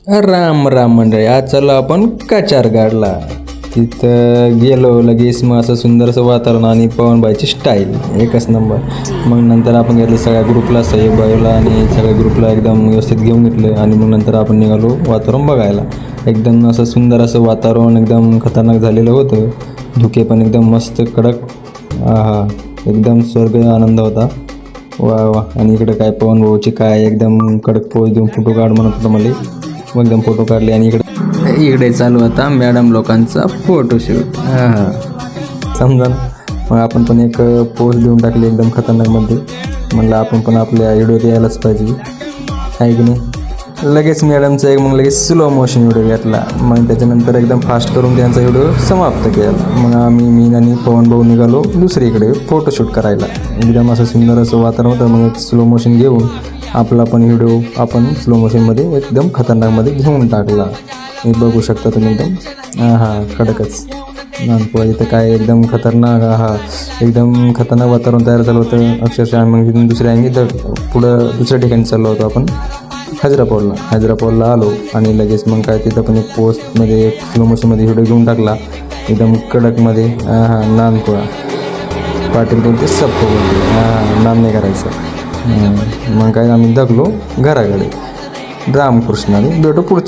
राम राम मंडळी, आज चाललो आपण काचारगाडला. तिथं गेलो लगेच मग असं सुंदर असं वातावरण आणि पवनबाईची स्टाईल एकच नंबर. मग नंतर आपण घेतलं सगळ्या ग्रुपला, साहेबाईला आणि सगळ्या ग्रुपला एकदम व्यवस्थित घेऊन घेतलं आणि मग नंतर आपण निघालो वातावरण बघायला. एकदम असं सुंदर असं वातावरण एकदम खतरनाक झालेलं होतं. धुके पण एकदम मस्त कडक. हा, एकदम स्वर्ग आनंद होता. वा वा. आणि इकडे काय पवन भाऊची काय एकदम कडक पोज देऊन फोटो काढ म्हणत होता मला. मग एकदम फोटो काढले आणि इकडे इकडे चालू होता मॅडम लोकांचा फोटोशूट. समजा ना. मग आपण पण एक पोज देऊन टाकली एकदम खतरनाकमध्ये. म्हणलं आपण पण आपल्या व्हिडिओ यायलाच पाहिजे आहे की नाही. लगेच मॅडमचा एक मग लगेच स्लो मोशन व्हिडिओ घेतला. मग त्याच्यानंतर एकदम फास्ट करून त्यांचा व्हिडिओ समाप्त केला. मग मी आणि पवन भाऊ निघालो दुसरीकडे फोटोशूट करायला. एकदम असं सुंदर असं वातावरण होतं. मग एक स्लो मोशन घेऊन आपला पण व्हिडिओ आपण स्लो मोशनमध्ये एकदम खतरनाकमध्ये घेऊन टाकला. हे बघू शकता तुम्ही एकदम कडकच नानपुरा. इथं काय एकदम खतरनाक एकदम खतरनाक वातावरण तयार झालं होतं अक्षरशः. मग तिथून दुसऱ्या पुढं दुसऱ्या ठिकाणी चाललो होतो आपण हैदराबादला आलो आणि लगेच मग काय तिथं पण एक पोस्टमध्ये एक स्लो मोशनमध्ये व्हिडिओ घेऊन टाकला एकदम कडकमध्ये. नानपुरा पाटील बोलते सबको बोलते नाम नाही करायचं. मग काय आम्ही दगलो घराकडे. रामकृष्णाने भेटू पुढच्या